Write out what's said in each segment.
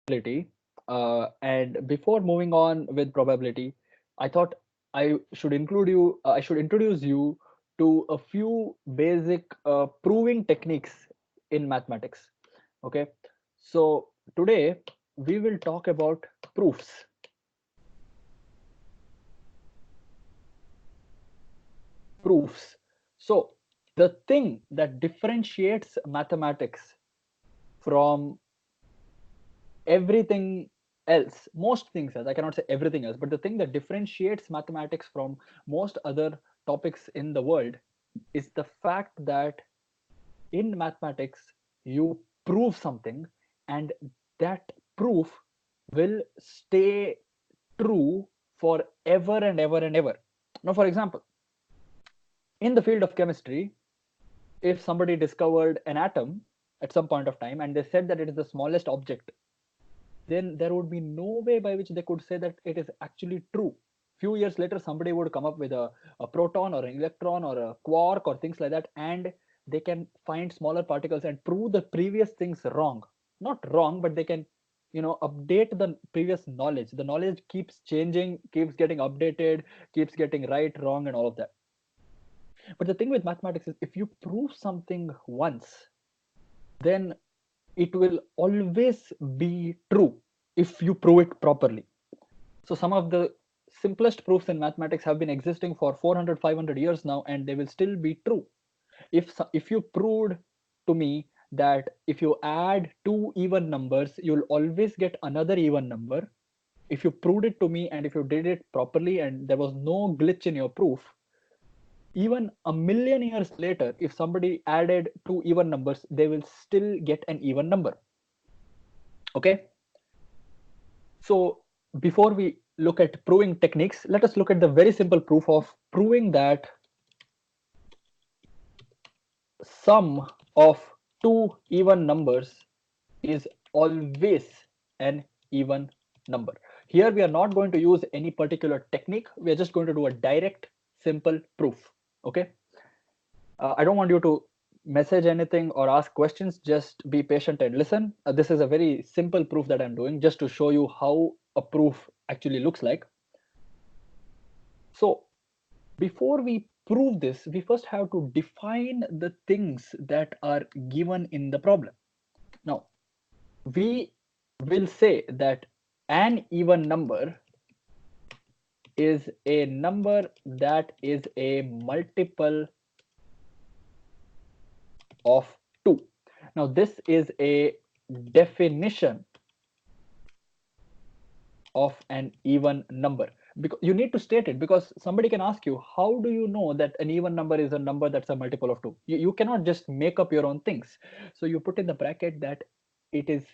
probability. And before moving on with probability, I thought I should introduce you to a few basic proving techniques in mathematics. Okay, so today we will talk about proofs. Proofs. So the thing that differentiates mathematics from everything else, most things else, I cannot say everything else, but the thing that differentiates mathematics from most other topics in the world is the fact that in mathematics you prove something, and that proof will stay true forever and ever and ever. Now, for example, in the field of chemistry, if somebody discovered an atom at some point of time and they said that it is the smallest object, then there would be no way by which they could say that it is actually true. Few years later, somebody would come up with a proton or an electron or a quark or things like that, and they can find smaller particles and prove the previous things wrong. Not wrong, but they can, update the previous knowledge. The knowledge keeps changing, keeps getting updated, keeps getting right, wrong, and all of that. But the thing with mathematics is if you prove something once, then it will always be true if you prove it properly. So some of the simplest proofs in mathematics have been existing for 400, 500 years now, and they will still be true. If you proved to me that if you add two even numbers, you'll always get another even number. If you proved it to me and if you did it properly and there was no glitch in your proof, even a million years later, if somebody added two even numbers, they will still get an even number. Okay. So before we look at proving techniques, let us look at the very simple proof of proving that sum of two even numbers is always an even number. Here we are not going to use any particular technique. We are just going to do a direct, simple proof. Okay. I don't want you to message anything or ask questions. Just be patient and listen. This is a very simple proof that I'm doing just to show you how a proof actually looks like. So before we prove this, we first have to define the things that are given in the problem. Now, we will say that an even number is a number that is a multiple of 2. Now, this is a definition of an even number, because you need to state it, because somebody can ask you, how do you know that an even number is a number that's a multiple of 2? You cannot just make up your own things. So you put in the bracket that it is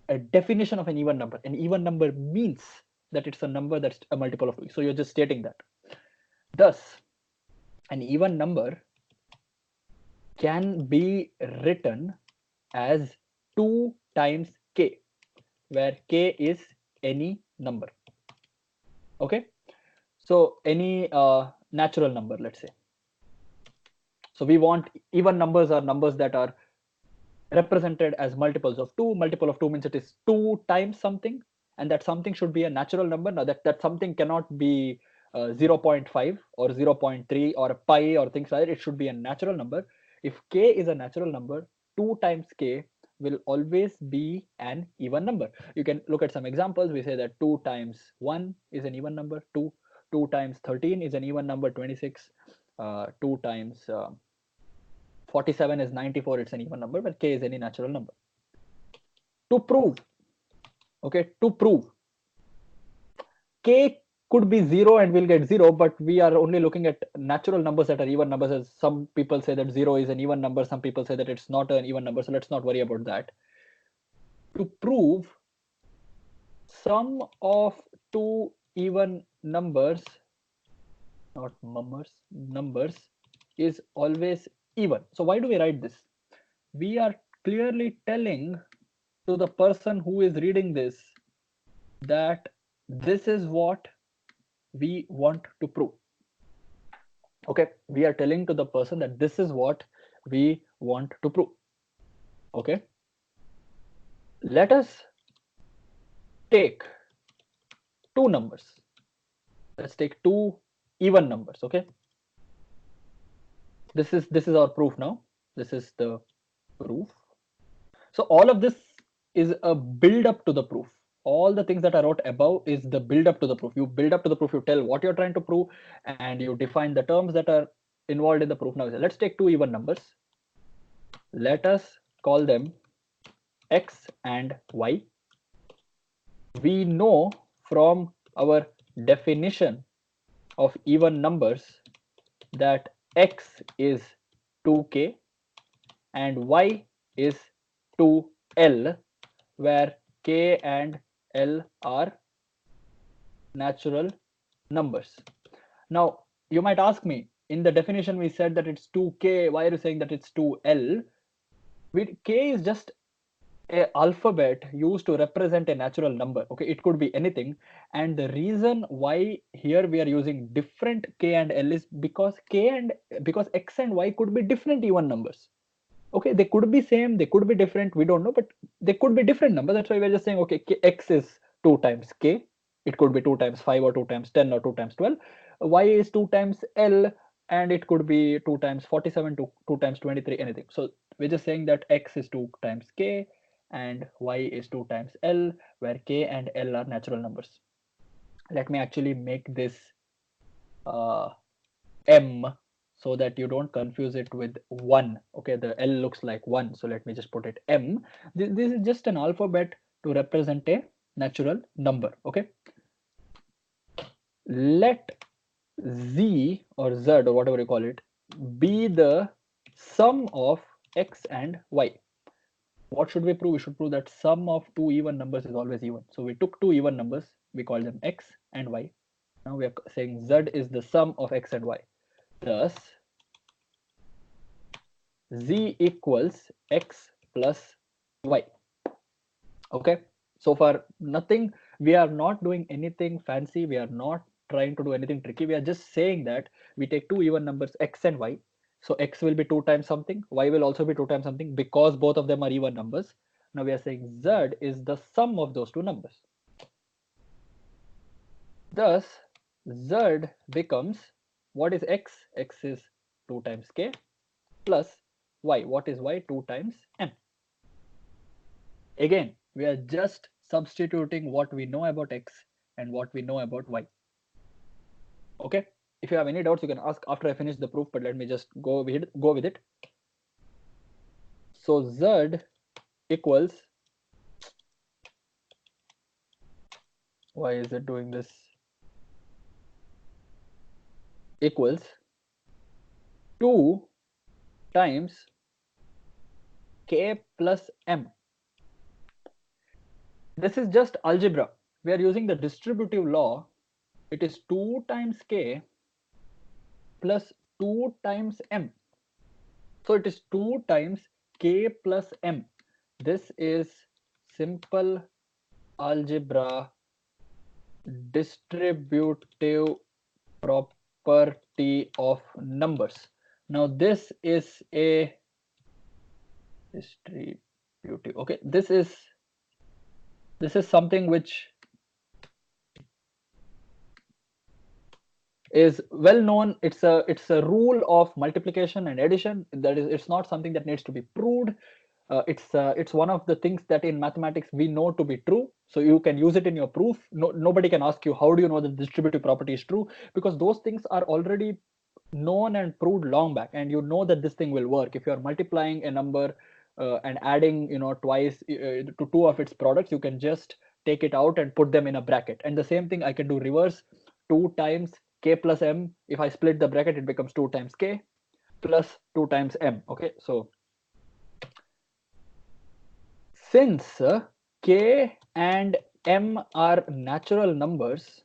a definition of an even number. An even number means that it's a number that's a multiple of 2. So you're just stating that. Thus, an even number can be written as 2 times k, where k is any number. Okay, so any natural number, let's say. So we want even numbers are numbers that are represented as multiples of 2. Multiple of 2 means it is 2 times something, and that something should be a natural number. Now that something cannot be 0.5 or 0.3 or pi or things like that. It should be a natural number. If k is a natural number, 2 times k will always be an even number. You can look at some examples. We say that 2 times 1 is an even number, 2 times 13 is an even number, 26, 2 times 47 is 94, it's an even number, but k is any natural number. To prove, okay, to prove, k could be 0 and we'll get 0, but we are only looking at natural numbers that are even numbers. As some people say that 0 is an even number, some people say that it's not an even number, so let's not worry about that. To prove sum of two even numbers, not numbers, is always even. So why do we write this? We are clearly telling to the person who is reading this that this is what we want to prove. Okay, we are telling to the person that this is what we want to prove. Okay, let us take two numbers. Let's take two even numbers. Okay, this is our proof now. This is the proof. So all of this is a build up to the proof. All the things that I wrote above is the build up to the proof. You build up to the proof, you tell what you're trying to prove, and you define the terms that are involved in the proof. Now let's take two even numbers. Let us call them x and y. We know from our definition of even numbers that x is 2k and y is 2l, where k and l are natural numbers. Now, you might ask me, in the definition we said that it's 2k, why are you saying that it's 2l? K is just a alphabet used to represent a natural number. Okay, it could be anything, and the reason why here we are using different k and l is because x and y could be different even numbers. Okay, they could be same, they could be different, we don't know, but they could be different number. That's why we're just saying, okay, x is 2 times k. It could be 2 times 5 or 2 times 10 or 2 times 12. Y is 2 times l, and it could be 2 times 47, 2 times 23, anything. So we're just saying that x is 2 times k and y is 2 times l, where k and l are natural numbers. Let me actually make this m, so that you don't confuse it with 1. Okay, the l looks like 1, so let me just put it m. This is just an alphabet to represent a natural number. Okay, let z or z or whatever you call it be the sum of x and y. What should we prove? We should prove that sum of two even numbers is always even. So we took two even numbers, we call them x and y. Now we are saying z is the sum of x and y. Thus z equals x plus y. Okay, so far nothing, we are not doing anything fancy, we are not trying to do anything tricky. We are just saying that we take two even numbers x and y. So x will be 2 times something, y will also be 2 times something, because both of them are even numbers. Now we are saying z is the sum of those two numbers. Thus z becomes, what is x? X is 2 times k, plus y. What is y? 2 times m. Again, we are just substituting what we know about x and what we know about y. Okay, if you have any doubts, you can ask after I finish the proof, but let me just go with it. So z equals, why is it doing this, equals 2 times k plus m. This is just algebra. We are using the distributive law. It is 2 times k plus 2 times m. So it is 2 times k plus m. This is simple algebra distributive property of numbers. Now this is a distributive. Okay, this is something which is well known. It's a rule of multiplication and addition. That is, it's not something that needs to be proved. It's one of the things that in mathematics we know to be true, so you can use it in your proof. Nobody can ask you how do you know that the distributive property is true, because those things are already known and proved long back, and you know that this thing will work. If you are multiplying a number and adding twice to two of its products, you can just take it out and put them in a bracket. And the same thing I can do reverse. 2 times k plus m, if I split the bracket, it becomes 2 times k plus 2 times m. Okay, so since k and m are natural numbers,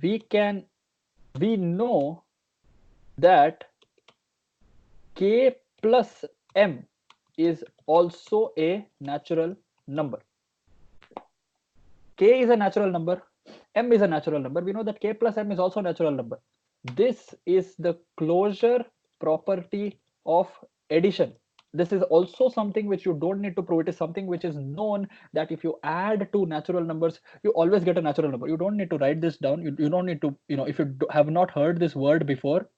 we know that k plus m is also a natural number. K is a natural number, m is a natural number. We know that k plus m is also a natural number. This is the closure property of addition. This is also something which you don't need to prove. It is something which is known, that if you add two natural numbers, you always get a natural number. You don't need to write this down. You don't need to, if you have not heard this word before,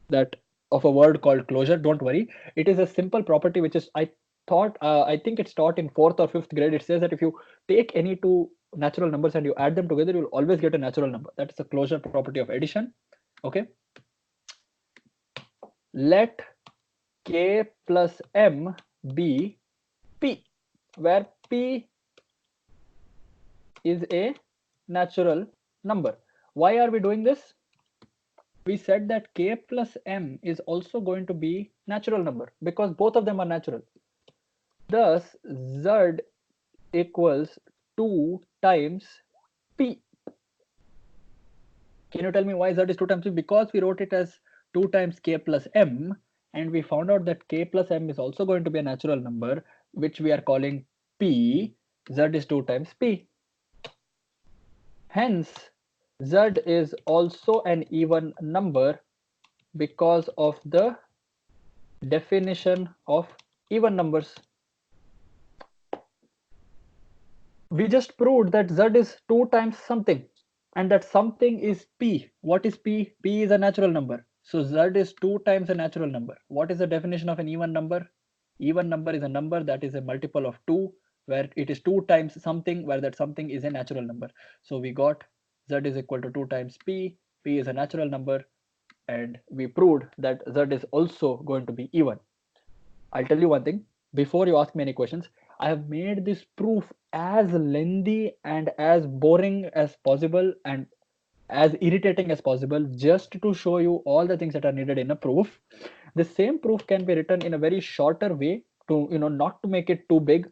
that of a word called closure, don't worry. It is a simple property which is, I think it's taught in fourth or fifth grade. It says that if you take any two natural numbers and you add them together, you'll always get a natural number. That is a closure property of addition. Okay. Let k plus m be p, where p is a natural number. Why are we doing this? We said that k plus m is also going to be natural number because both of them are natural. Thus, z equals 2 times p. Can you tell me why z is 2 times p? Because we wrote it as 2 times k plus m, and we found out that k plus m is also going to be a natural number, which we are calling p. Z is 2 times p. Hence, z is also an even number because of the definition of even numbers. We just proved that z is 2 times something, and that something is p. What is p? P is a natural number. So z is 2 times a natural number. What is the definition of an even number? Even number is a number that is a multiple of 2, where it is 2 times something, where that something is a natural number. So we got z is equal to 2 times p. P is a natural number, and we proved that z is also going to be even. I'll tell you one thing, before you ask me any questions, I have made this proof as lengthy and as boring as possible and as irritating as possible, just to show you all the things that are needed in a proof. The same proof can be written in a very shorter way, to not to make it too big.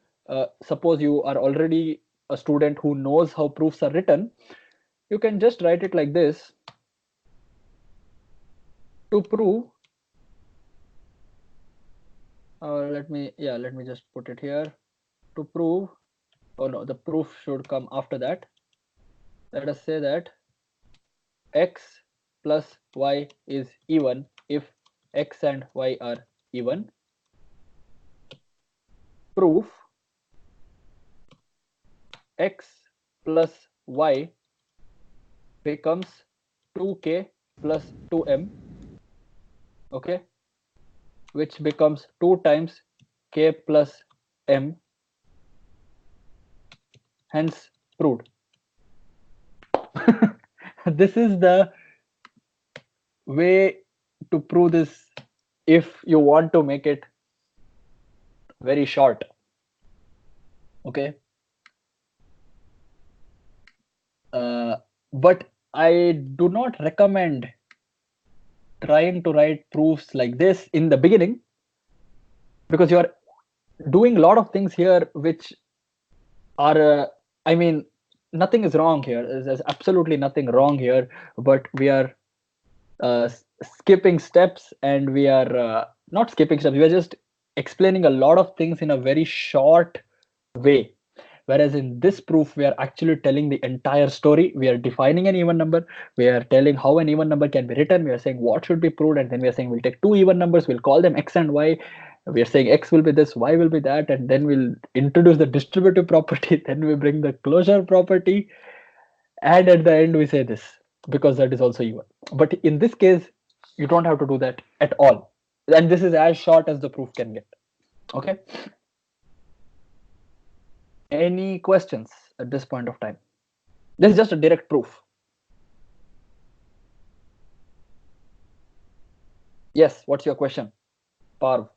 Suppose you are already a student who knows how proofs are written, you can just write it like this: to prove, let me just put it here. To prove, oh no, the proof should come after that. Let us say that x plus y is even if x and y are even. Proof x plus y becomes 2k plus 2m, okay, which becomes 2 times k plus m, hence proved. This is the way to prove this if you want to make it very short. Okay. But I do not recommend trying to write proofs like this in the beginning, because you are doing a lot of things here which are, I mean, nothing is wrong here. There's absolutely nothing wrong here, but we are skipping steps, and we are not skipping steps. We are just explaining a lot of things in a very short way. Whereas in this proof, we are actually telling the entire story. We are defining an even number. We are telling how an even number can be written. We are saying what should be proved, and then we are saying we'll take two even numbers, we'll call them x and y. We are saying x will be this, y will be that, and then we'll introduce the distributive property. Then we bring the closure property, and at the end we say this, because that is also even. But in this case, you don't have to do that at all, and this is as short as the proof can get. Okay. Any questions at this point of time? This is just a direct proof. Yes, what's your question, Parv?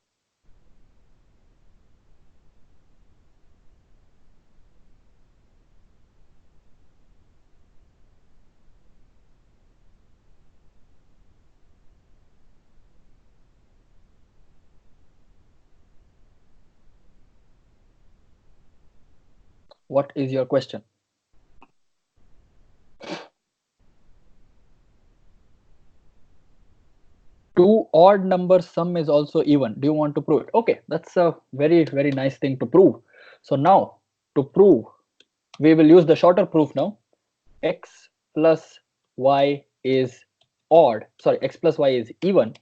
What is your question? Two odd numbers sum is also even. Do you want to prove it? Okay, that's a very, very nice thing to prove. So now, to prove, we will use the shorter proof now. X plus y is odd. Sorry, x plus y is even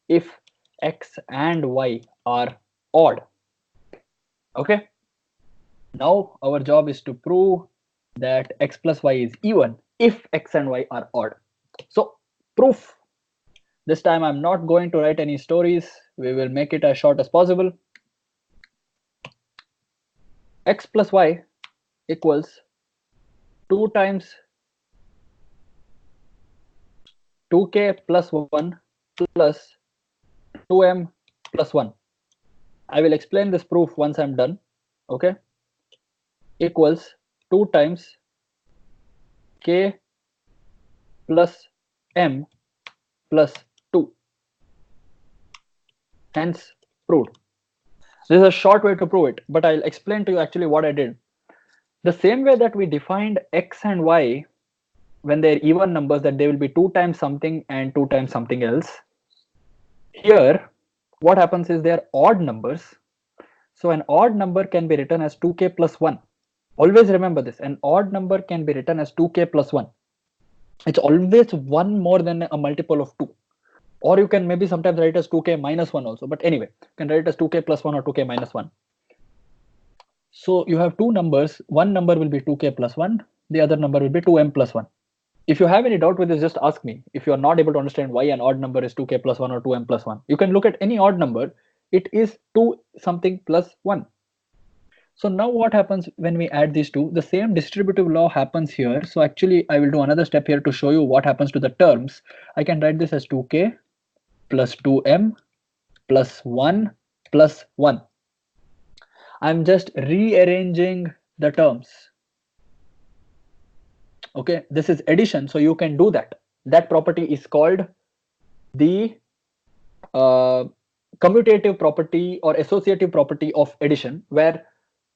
if x and y are odd. Okay. Now our job is to prove that x plus y is even if x and y are odd. So proof. This time I'm not going to write any stories. We will make it as short as possible. X plus y equals 2 times 2k plus 1 plus 2m plus 1. I will explain this proof once I'm done. Okay. Equals 2 times k plus m plus 2. Hence proved. This is a short way to prove it, but I'll explain to you actually what I did. The same way that we defined x and y when they're even numbers, that they will be 2 times something and 2 times something else. Here, what happens is they're odd numbers. So an odd number can be written as 2k plus 1. Always remember this. An odd number can be written as 2k plus 1. It's always one more than a multiple of 2. Or you can maybe sometimes write as 2k minus 1 also. But anyway, you can write it as 2k plus 1 or 2k minus 1. So you have two numbers. One number will be 2k plus 1. The other number will be 2m plus 1. If you have any doubt with this, just ask me. If you are not able to understand why an odd number is 2k plus 1 or 2m plus 1, you can look at any odd number. It is 2 something plus 1. So now what happens when we add these two? The same distributive law happens here. So actually I will do another step here to show you what happens to the terms. I can write this as 2k plus 2m plus 1 plus 1. I'm just rearranging the terms. Okay, this is addition, so you can do that. That property is called the commutative property or associative property of addition, where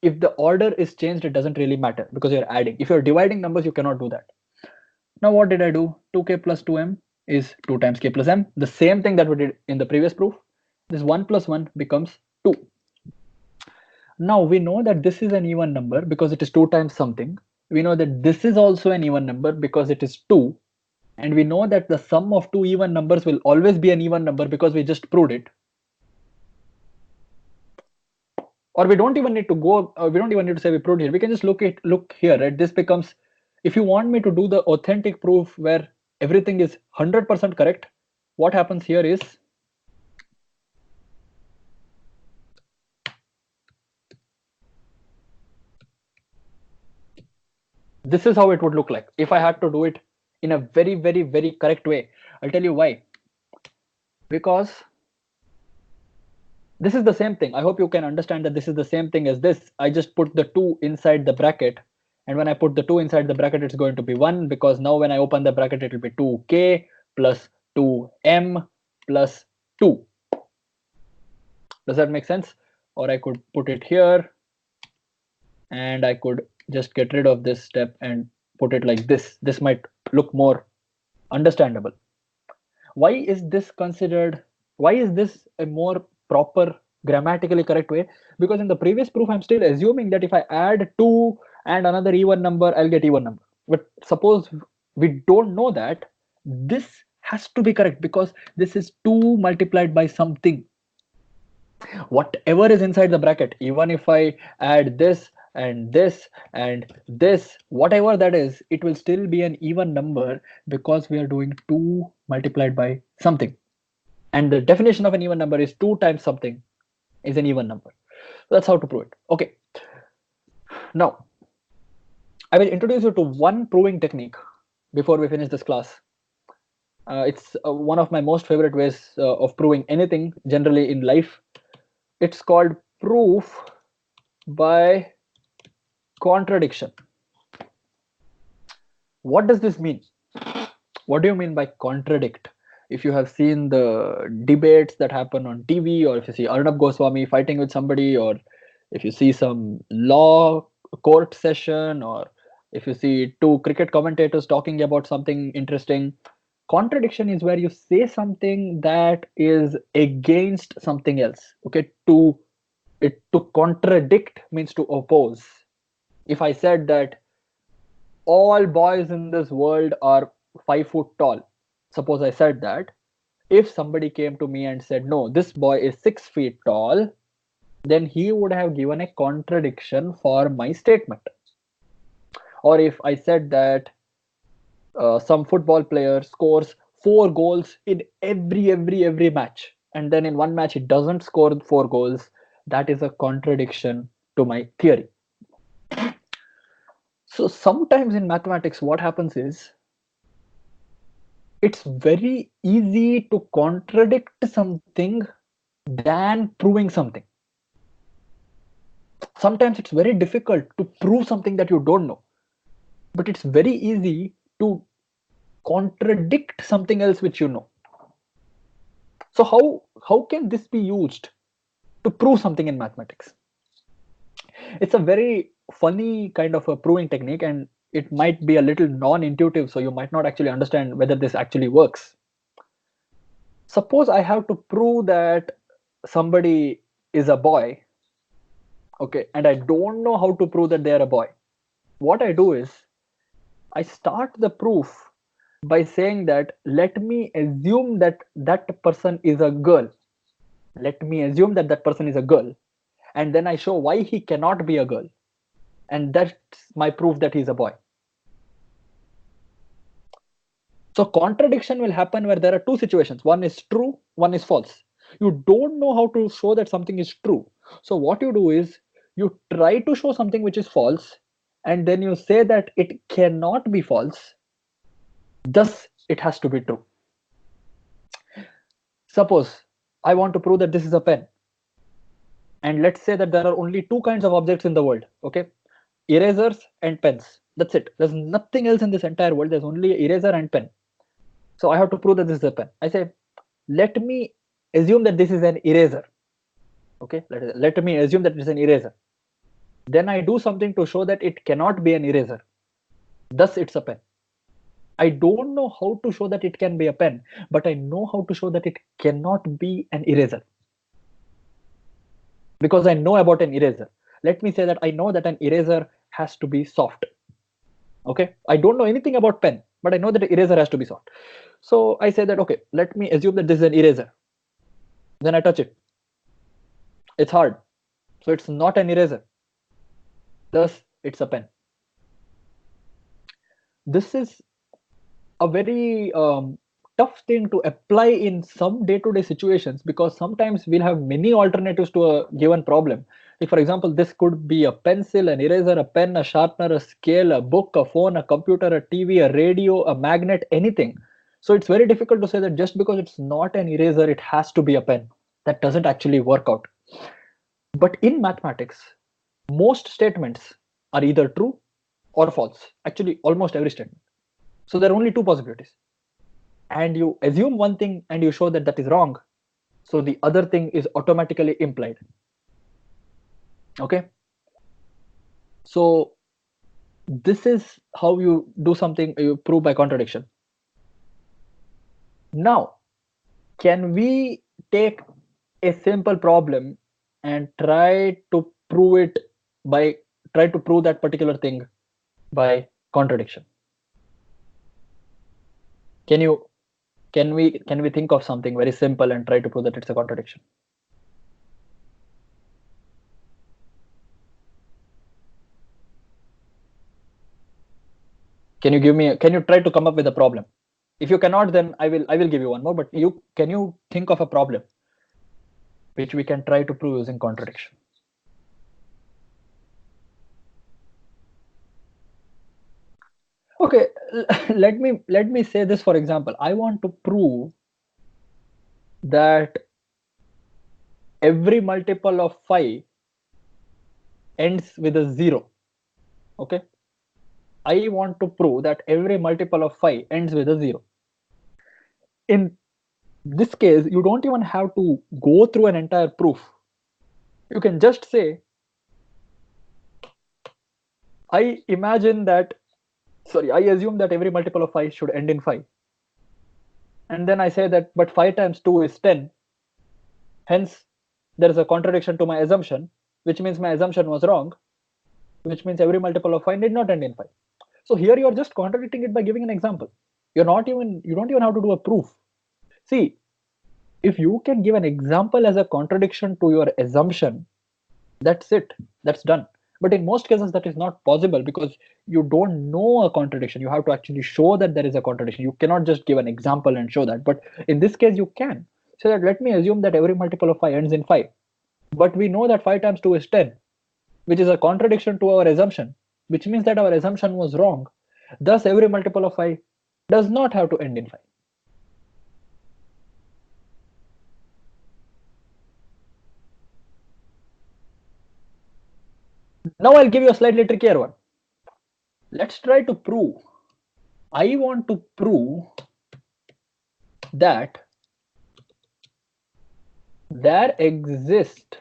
if the order is changed, it doesn't really matter because you're adding. If you're dividing numbers, you cannot do that. Now what did I do? 2k plus 2m is 2 times k plus m. The same thing that we did in the previous proof. This 1 plus 1 becomes 2. Now we know that this is an even number because it is 2 times something. We know that this is also an even number because it is 2. And we know that the sum of two even numbers will always be an even number because we just proved it. Or we don't even need to go, we don't even need to say we proved here. We can just look here, right? This becomes, if you want me to do the authentic proof where everything is 100% correct, what happens here is, this is how it would look like if I had to do it in a very, very, very correct way. I'll tell you why. Because this is the same thing. I hope you can understand that this is the same thing as this. I just put the 2 inside the bracket. And when I put the 2 inside the bracket, it's going to be 1, because now when I open the bracket, it will be 2k plus 2m plus 2. Does that make sense? Or I could put it here and I could just get rid of this step and put it like this. This might look more understandable. Why is this considered? Why is this a more proper grammatically correct way? Because in the previous proof, I'm still assuming that if I add 2 and another even number, I'll get even number. But suppose we don't know that, this has to be correct because this is 2 multiplied by something. Whatever is inside the bracket, even if I add this and this and this, whatever that is, it will still be an even number because we are doing 2 multiplied by something. And the definition of an even number is 2 times something is an even number. That's how to prove it. Okay. Now, I will introduce you to one proving technique before we finish this class. It's one of my most favorite ways of proving anything generally in life. It's called proof by contradiction. What does this mean? What do you mean by contradict? If you have seen the debates that happen on TV, or if you see Arnab Goswami fighting with somebody, or if you see some law court session, or if you see two cricket commentators talking about something interesting, contradiction is where you say something that is against something else. Okay, to contradict means to oppose. If I said that all boys in this world are 5 foot tall, suppose I said that, if somebody came to me and said, no, this boy is 6 feet tall, then he would have given a contradiction for my statement. Or if I said that some football player scores 4 goals in every match, and then in one match he doesn't score 4 goals, that is a contradiction to my theory. So sometimes in mathematics, what happens is it's very easy to contradict something than proving something. Sometimes it's very difficult to prove something that you don't know, but it's very easy to contradict something else which you know. So how can this be used to prove something in mathematics? It's a very funny kind of a proving technique, and it might be a little non-intuitive, so you might not actually understand whether this actually works. Suppose I have to prove that somebody is a boy, okay, and I don't know how to prove that they are a boy. What I do is I start the proof by saying that let me assume that that person is a girl. Let me assume that that person is a girl, and then I show why he cannot be a girl, and that's my proof that he's a boy. So contradiction will happen where there are two situations. One is true, one is false. You don't know how to show that something is true. So what you do is you try to show something which is false, and then you say that it cannot be false, thus it has to be true. Suppose I want to prove that this is a pen, and let's say that there are only two kinds of objects in the world, okay? Erasers and pens. That's it. There's nothing else in this entire world. There's only eraser and pen. So I have to prove that this is a pen. I say, let me assume that this is an eraser. Okay, let me assume that it's an eraser. Then I do something to show that it cannot be an eraser. Thus, it's a pen. I don't know how to show that it can be a pen, but I know how to show that it cannot be an eraser. Because I know about an eraser. Let me say that I know that an eraser has to be soft. Okay, I don't know anything about pen, but I know that an eraser has to be soft. So I say that, okay, let me assume that this is an eraser. Then I touch it. It's hard. So it's not an eraser. Thus, it's a pen. This is a very tough thing to apply in some day-to-day situations, because sometimes we'll have many alternatives to a given problem. Like for example, this could be a pencil, an eraser, a pen, a sharpener, a scale, a book, a phone, a computer, a TV, a radio, a magnet, anything. So it's very difficult to say that just because it's not an eraser, it has to be a pen. That doesn't actually work out. But in mathematics, most statements are either true or false. Actually, almost every statement. So there are only two possibilities. And you assume one thing and you show that that is wrong. So the other thing is automatically implied. Okay. So this is how you do something, you prove by contradiction. Now, can we take a simple problem and try to prove it by try to prove that particular thing by contradiction? Can we think of something very simple and try to prove that it's a contradiction? Can you try to come up with a problem? If you cannot, then I will give you one more, but can you think of a problem which we can try to prove using contradiction? Okay, let me say this. For example, I want to prove that every multiple of 5 ends with a 0. Okay, I want to prove that every multiple of 5 ends with a 0. In this case, you don't even have to go through an entire proof. You can just say, I assume that every multiple of 5 should end in 5. And then I say that, but 5 times 2 is 10. Hence, there is a contradiction to my assumption, which means my assumption was wrong, which means every multiple of 5 did not end in 5. So here you are just contradicting it by giving an example. You don't even have to do a proof. See, if you can give an example as a contradiction to your assumption, That's it. That's done. But in most cases, that is not possible because you don't know a contradiction. You have to actually show that there is a contradiction. You cannot just give an example and show that. But in this case, you can. So that let me assume that every multiple of 5 ends in 5. But we know that 5 times 2 is 10, which is a contradiction to our assumption, which means that our assumption was wrong. Thus, every multiple of 5 does not have to end in 5. Now I'll give you a slightly trickier one. Let's try to prove. I want to prove that there exist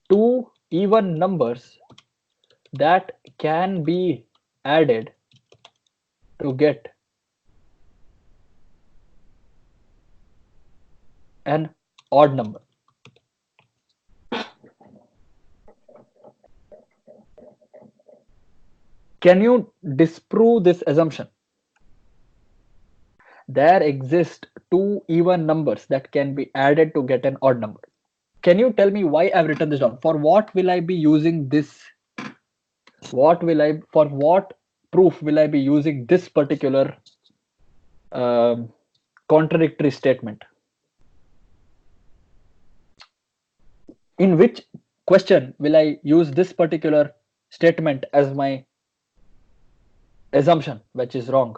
two even numbers that can be added to get an odd number. Can you disprove this assumption? There exist two even numbers that can be added to get an odd number. Can you tell me why I've written this down? For what will I be using this? For what proof will I be using this particular contradictory statement? In which question will I use this particular statement as my assumption, which is wrong?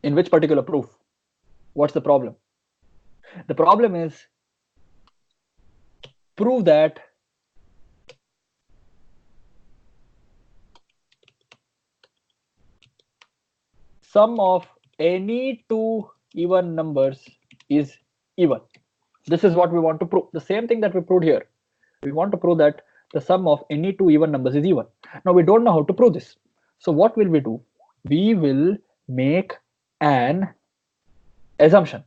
In which particular proof? What's the problem? The problem is prove that sum of any two even numbers is even. This is what we want to prove. The same thing that we proved here. We want to prove that the sum of any two even numbers is even. Now we don't know how to prove this. So what will we do? We will make an assumption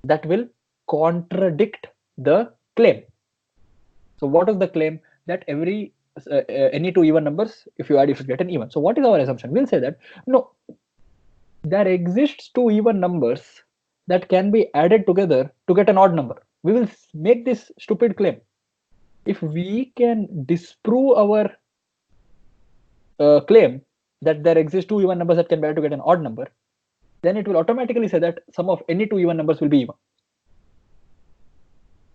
that will contradict the claim. So what is the claim? That every any two even numbers, if you add, you should get an even. So what is our assumption? We'll say that no, there exists two even numbers that can be added together to get an odd number. We will make this stupid claim. If we can disprove our claim that there exist two even numbers that can be added to get an odd number, then it will automatically say that sum of any two even numbers will be even.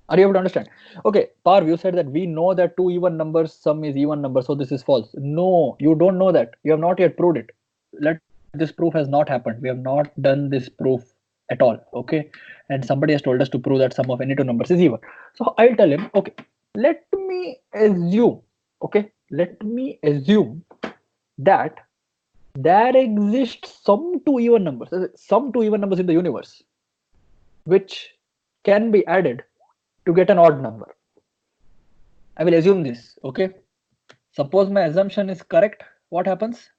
Are you able to understand? Okay, Parv, you said that we know that two even numbers sum is even number, so this is false. No, you don't know that. You have not yet proved it. This proof has not happened. We have not done this proof at all. Okay, and somebody has told us to prove that sum of any two numbers is even. So I'll tell him, okay, let me assume, okay, let me assume that there exists some two even numbers in the universe which can be added to get an odd number. I will assume this. Okay, suppose my assumption is correct. What happens?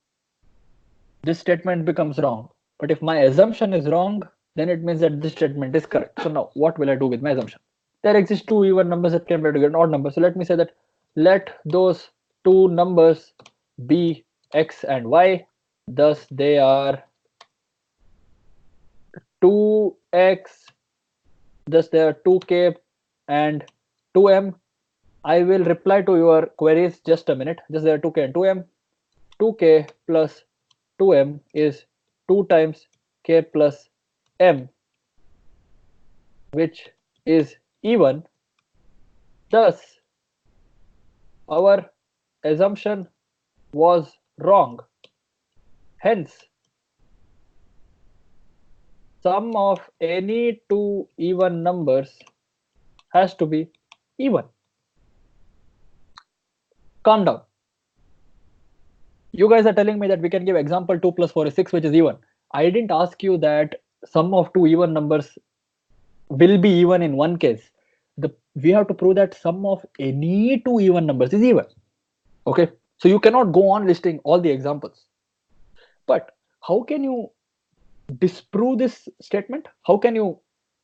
This statement becomes wrong. But if my assumption is wrong, then it means that this statement is correct. So now what will I do with my assumption? There exist two even numbers that can be added to get an odd number. So let me say that let those two numbers be x and y. Thus they are 2x, thus they are 2k and 2m. I will reply to your queries just a minute. Just there are 2k and 2m. 2k plus 2m is 2 times k plus m, which is even. Thus our assumption was wrong. Hence sum of any two even numbers has to be even. Calm down. You guys are telling me that we can give example 2 plus 4 is 6, which is even. I didn't ask you that sum of two even numbers will be even in one case. We have to prove that sum of any two even numbers is even. Okay, so you cannot go on listing all the examples. But how can you disprove this statement? How can you,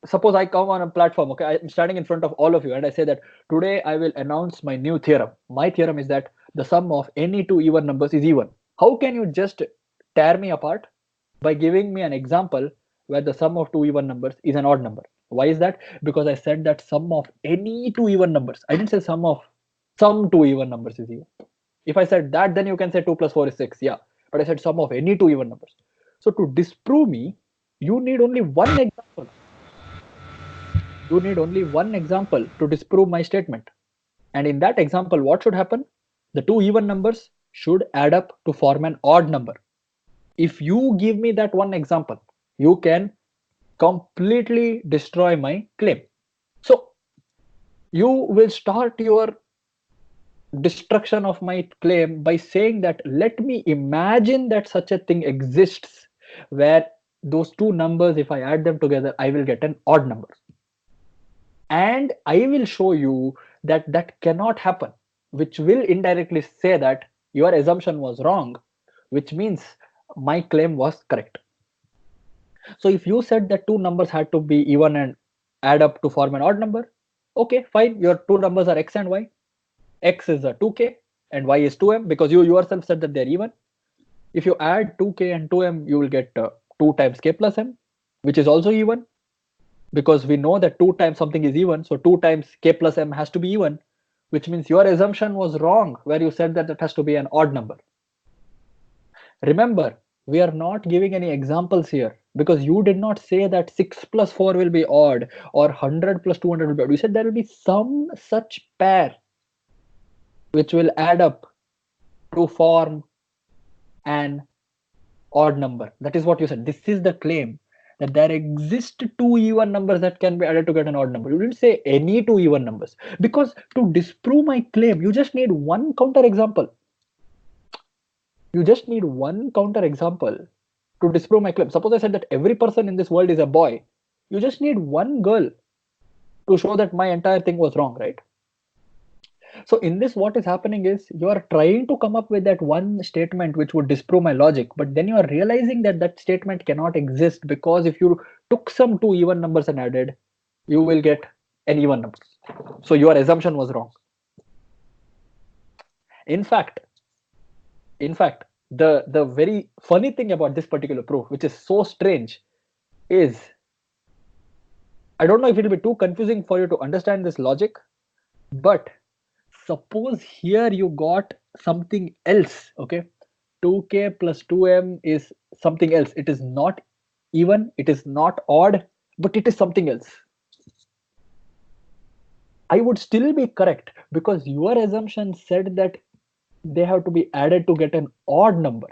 suppose I come on a platform, okay, I'm standing in front of all of you and I say that today I will announce my new theorem. My theorem is that the sum of any two even numbers is even. How can you just tear me apart by giving me an example where the sum of two even numbers is an odd number? Why is that? Because I said that sum of any two even numbers. I didn't say sum of Some two even numbers is even. If I said that, then you can say 2 plus 4 is 6. Yeah. But I said sum of any two even numbers. So to disprove me, you need only one example. You need only one example to disprove my statement. And in that example, what should happen? The two even numbers should add up to form an odd number. If you give me that one example, you can completely destroy my claim. So you will start your destruction of my claim by saying that let me imagine that such a thing exists where those two numbers, if I add them together, I will get an odd number. And I will show you that that cannot happen, which will indirectly say that your assumption was wrong, which means my claim was correct. So if you said that two numbers had to be even and add up to form an odd number, okay, fine, your two numbers are x and y. X is a 2k and y is 2m because you yourself said that they're even. If you add 2k and 2m, you will get 2 times k plus m, which is also even, because we know that 2 times something is even, so 2 times k plus m has to be even, which means your assumption was wrong where you said that it has to be an odd number. Remember, we are not giving any examples here because you did not say that 6 plus 4 will be odd or 100 plus 200 will be odd. You said there will be some such pair which will add up to form an odd number. That is what you said. This is the claim, that there exist two even numbers that can be added to get an odd number. You didn't say any two even numbers, because to disprove my claim, you just need one counter example. You just need one counter example to disprove my claim. Suppose I said that every person in this world is a boy. You just need one girl to show that my entire thing was wrong, right? So in this, what is happening is you are trying to come up with that one statement which would disprove my logic, but then you are realizing that that statement cannot exist, because if you took some two even numbers and added, you will get an even number. So your assumption was wrong. In fact, the very funny thing about this particular proof, which is so strange, is I don't know if it will be too confusing for you to understand this logic, but suppose here you got something else. Okay, 2k plus 2m is something else. It is not even, it is not odd, but it is something else. I would still be correct because your assumption said that they have to be added to get an odd number.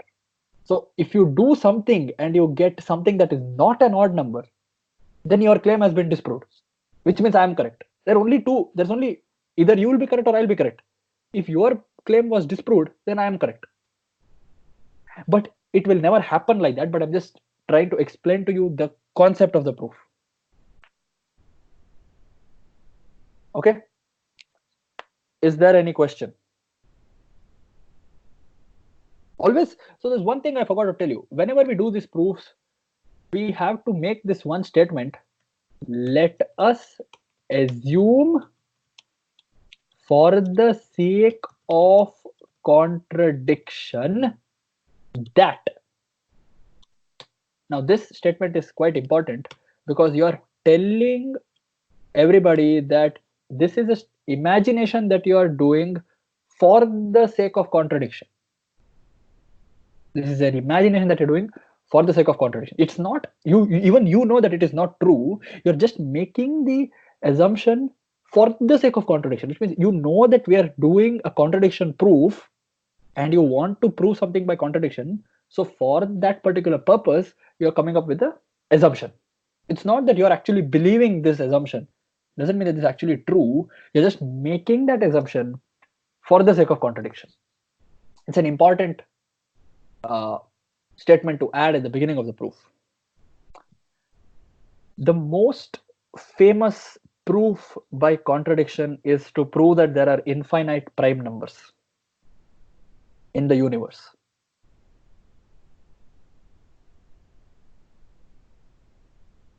So if you do something and you get something that is not an odd number, then your claim has been disproved, which means I am correct. There are only two. There's only either you will be correct or I'll be correct. If your claim was disproved, then I am correct. But it will never happen like that. But I'm just trying to explain to you the concept of the proof. Okay. Is there any question? Always. So there's one thing I forgot to tell you. Whenever we do these proofs, we have to make this one statement. Let us assume, for the sake of contradiction, that. Now this statement is quite important because you are telling everybody that this is an imagination that you are doing for the sake of contradiction. This is an imagination that you're doing for the sake of contradiction. It's not, even you know that it is not true. You're just making the assumption for the sake of contradiction, which means you know that we are doing a contradiction proof and you want to prove something by contradiction. So for that particular purpose, you're coming up with the assumption. It's not that you're actually believing this assumption. Doesn't mean that it's actually true. You're just making that assumption for the sake of contradiction. It's an important statement to add at the beginning of the proof. The most famous proof by contradiction is to prove that there are infinite prime numbers in the universe.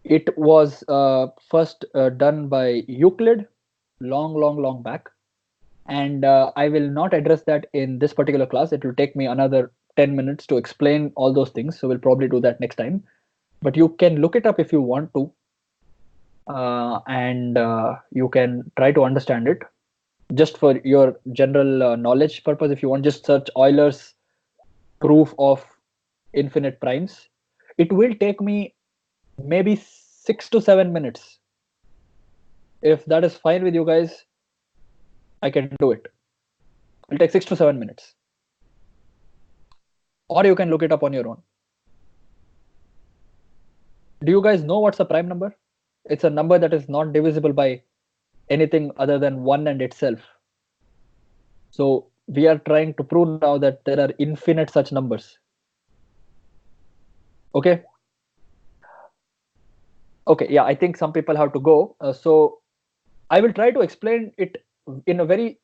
It was first done by Euclid long back, and I will not address that in this particular class. It will take me another 10 minutes to explain all those things, so we'll probably do that next time. But you can look it up if you want to, and you can try to understand it. just for your general knowledge purpose, if you want, just search Euler's proof of infinite primes. It will take me maybe 6 to 7 minutes. If that is fine with you guys, I can do it. It'll take 6 to 7 minutes. Or you can look it up on your own. Do you guys know what's a prime number? It's a number that is not divisible by anything other than 1 and itself. So we are trying to prove now that there are infinite such numbers. Okay. Okay, yeah, I think some people have to go. So I will try to explain it in a very,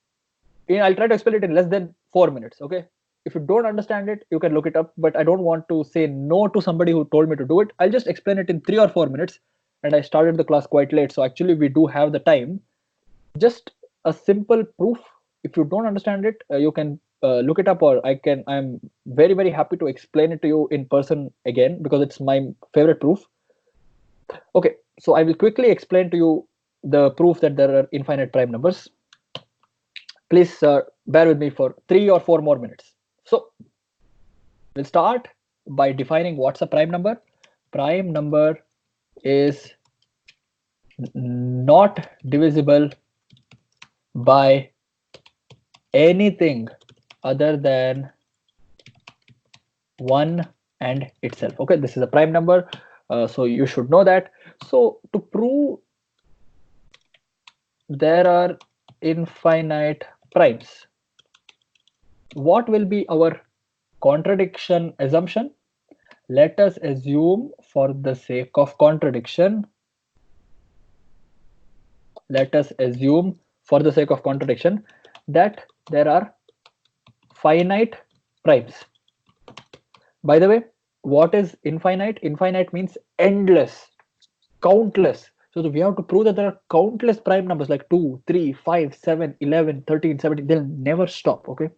I'll try to explain it in less than 4 minutes. Okay. If you don't understand it, you can look it up, but I don't want to say no to somebody who told me to do it. I'll just explain it in 3 or 4 minutes. And I started the class quite late. So actually we do have the time. Just a simple proof. If you don't understand it, you can look it up, or I'm very, very happy to explain it to you in person again, because it's my favorite proof. Okay, so I will quickly explain to you the proof that there are infinite prime numbers. Please bear with me for 3 or 4 more minutes. So we'll start by defining what's a prime number. Prime number is not divisible by anything other than 1 and itself. Okay, this is a prime number, so you should know that. So to prove there are infinite primes, what will be our contradiction assumption? Let us assume, for the sake of contradiction, that there are finite primes. By the way, what is infinite? Infinite means endless, countless. So we have to prove that there are countless prime numbers like 2, 3, 5, 7, 11, 13, 17. They'll never stop. Okay.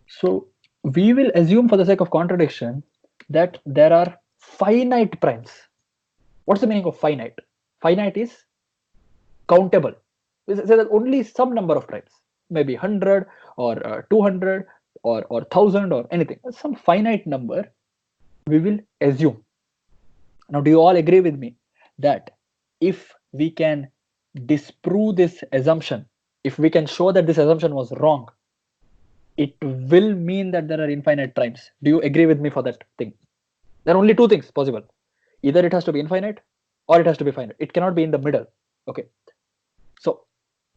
So we will assume, for the sake of contradiction, that there are finite primes. What's the meaning of finite? Finite is countable. We say that only some number of primes, maybe 100 or 200 or 1000 or anything, some finite number we will assume. Now, do you all agree with me that if we can disprove this assumption, if we can show that this assumption was wrong, it will mean that there are infinite primes? Do you agree with me for that thing? There are only two things possible. Either it has to be infinite or it has to be finite. It cannot be in the middle. Okay. So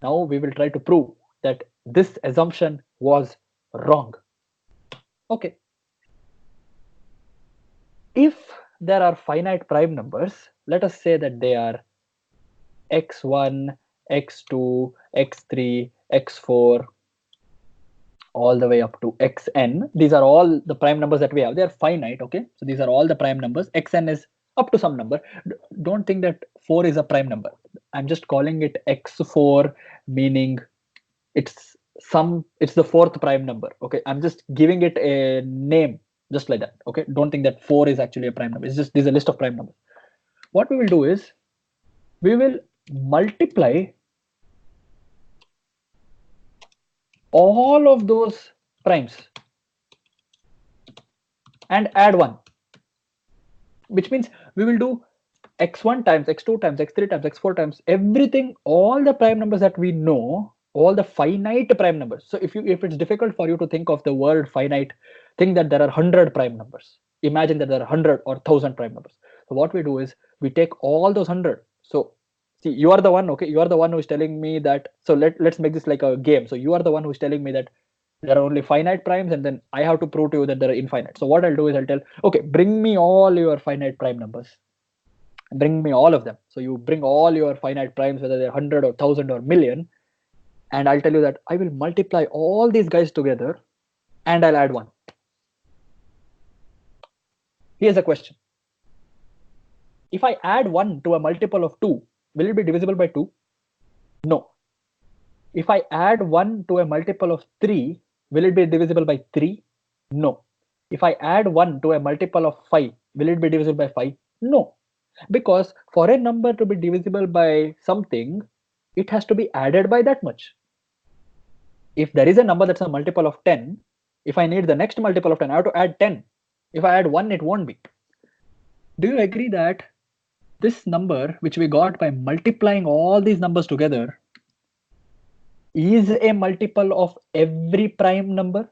now we will try to prove that this assumption was wrong. Okay. If there are finite prime numbers, let us say that they are x1, x2, x3, x4, all the way up to xn. These are all the prime numbers that we have. They are finite. Okay. So these are all the prime numbers. Xn is up to some number. Don't think that 4 is a prime number. I'm just calling it x4, meaning it's the fourth prime number. Okay. I'm just giving it a name just like that. Okay. Don't think that 4 is actually a prime number. It's just, there's a list of prime numbers. What we will do is we will multiply all of those primes and add 1, which means we will do x1 times, x2 times, x3 times, x4 times, everything, all the prime numbers that we know, all the finite prime numbers. So if it's difficult for you to think of the word finite, think that there are 100 prime numbers. Imagine that there are 100 or 1000 prime numbers. So what we do is we take all those 100. So see, you are the one, okay, you are the one who is telling me that. So let's make this like a game. So you are the one who is telling me that there are only finite primes, and then I have to prove to you that there are infinite. So what I'll do is I'll tell, okay, bring me all your finite prime numbers. Bring me all of them. So you bring all your finite primes, whether they're 100 or 1000 or million, and I'll tell you that I will multiply all these guys together and I'll add 1. Here's a question. If I add 1 to a multiple of 2, will it be divisible by 2? No. If I add 1 to a multiple of 3, will it be divisible by 3? No. If I add 1 to a multiple of 5, will it be divisible by 5? No. Because for a number to be divisible by something, it has to be added by that much. if there is a number that's a multiple of 10, if I need the next multiple of 10, I have to add 10. If I add 1, it won't be. Do you agree that this number, which we got by multiplying all these numbers together, is a multiple of every prime number?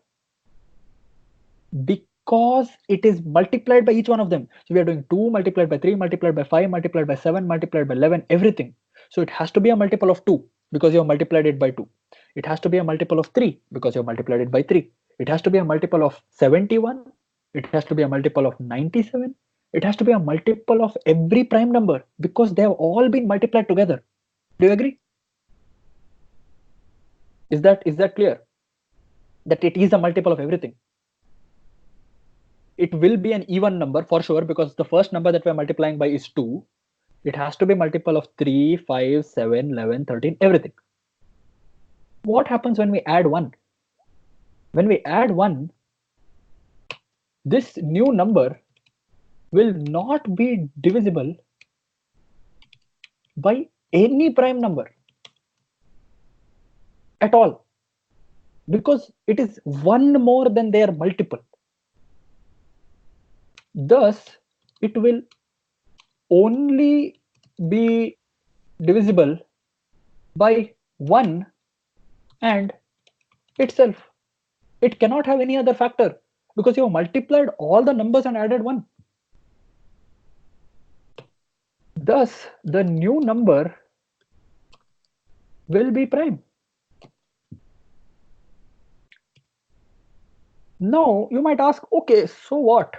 Because it is multiplied by each one of them. So we are doing 2 multiplied by 3 multiplied by 5 multiplied by 7 multiplied by 11, everything. So it has to be a multiple of 2 because you have multiplied it by 2. It has to be a multiple of 3 because you have multiplied it by 3. It has to be a multiple of 71. It has to be a multiple of 97. It has to be a multiple of every prime number because they have all been multiplied together. Do you agree? Is that clear? That it is a multiple of everything. It will be an even number for sure because the first number that we're multiplying by is 2. It has to be multiple of 3, 5, 7, 11, 13, everything. What happens when we add 1? When we add 1, this new number will not be divisible by any prime number at all because it is one more than their multiple. Thus, it will only be divisible by 1 and itself. It cannot have any other factor because you have multiplied all the numbers and added 1. Thus, the new number will be prime. Now, you might ask, okay, so what?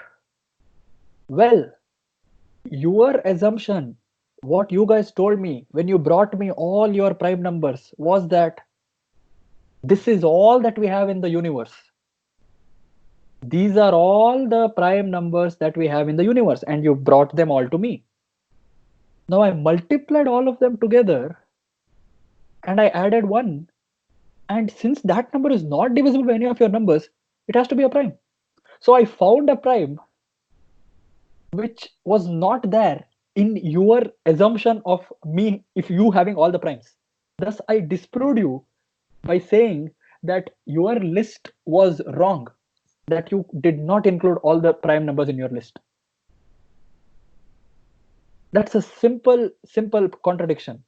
Well, your assumption, what you guys told me when you brought me all your prime numbers was that this is all that we have in the universe. These are all the prime numbers that we have in the universe, and you brought them all to me. Now I multiplied all of them together and I added 1. And since that number is not divisible by any of your numbers, it has to be a prime. So I found a prime which was not there in your assumption of me if you having all the primes. Thus, I disproved you by saying that your list was wrong, that you did not include all the prime numbers in your list. That's a simple contradiction.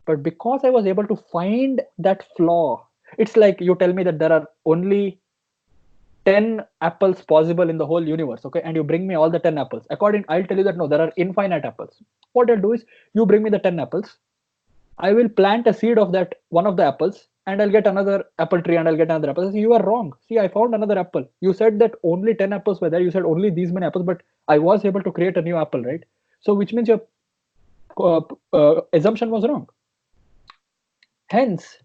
But because I was able to find that flaw, it's like you tell me that there are only 10 apples possible in the whole universe, okay, and you bring me all the 10 apples. I'll tell you that no, there are infinite apples. What I'll do is you bring me the 10 apples, I will plant a seed of that one of the apples, and I'll get another apple tree and I'll get another apple. You are wrong. See, I found another apple. You said that only 10 apples were there. You said only these many apples, but I was able to create a new apple, right? So which means your assumption was wrong. Hence,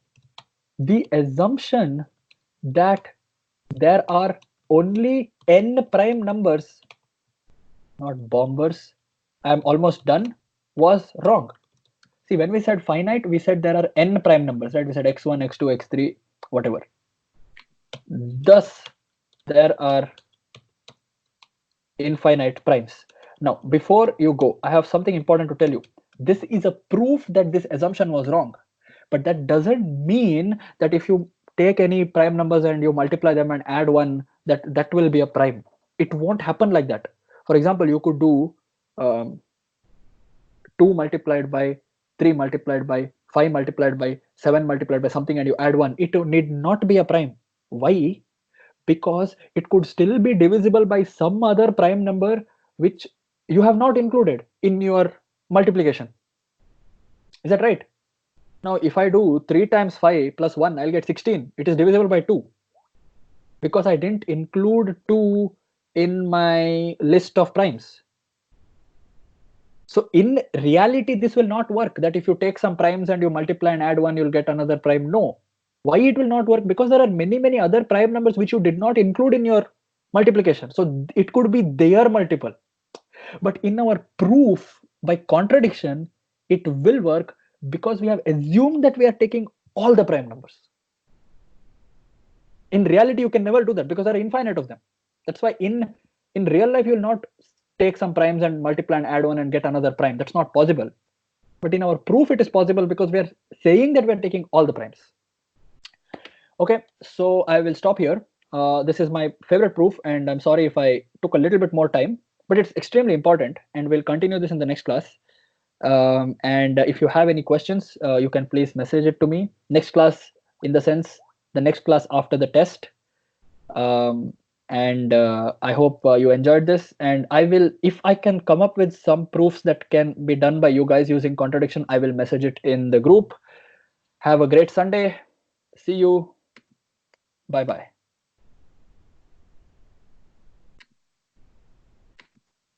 the assumption that there are only n prime numbers, not bombers, I'm almost done, was wrong. See, when we said finite, we said there are n prime numbers, right? We said x1, x2, x3, whatever. Thus, there are infinite primes. Now, before you go, I have something important to tell you. This is a proof that this assumption was wrong. But that doesn't mean that if you take any prime numbers and you multiply them and add 1, that will be a prime. It won't happen like that. For example, you could do 2 multiplied by 3 multiplied by 5 multiplied by 7 multiplied by something and you add 1. It need not be a prime. Why? Because it could still be divisible by some other prime number which you have not included in your multiplication. Is that right? Now, if I do 3 times 5 plus 1, I'll get 16. It is divisible by 2 because I didn't include 2 in my list of primes. So in reality, this will not work, that if you take some primes and you multiply and add 1, you'll get another prime. No. Why it will not work? Because there are many other prime numbers which you did not include in your multiplication. So it could be their multiple. But in our proof by contradiction, it will work because we have assumed that we are taking all the prime numbers. In reality, you can never do that because there are infinite of them. That's why in real life, you will not take some primes and multiply and add 1 and get another prime. That's not possible. But in our proof, it is possible because we are saying that we are taking all the primes. Okay, so I will stop here. This is my favorite proof, and I'm sorry if I took a little bit more time, but it's extremely important, and we'll continue this in the next class. And if you have any questions, you can please message it to me. Next class, in the sense, the next class after the test. Um, and I hope you enjoyed this. And I will, if I can come up with some proofs that can be done by you guys using contradiction, I will message it in the group. Have a great Sunday. See you. Bye bye.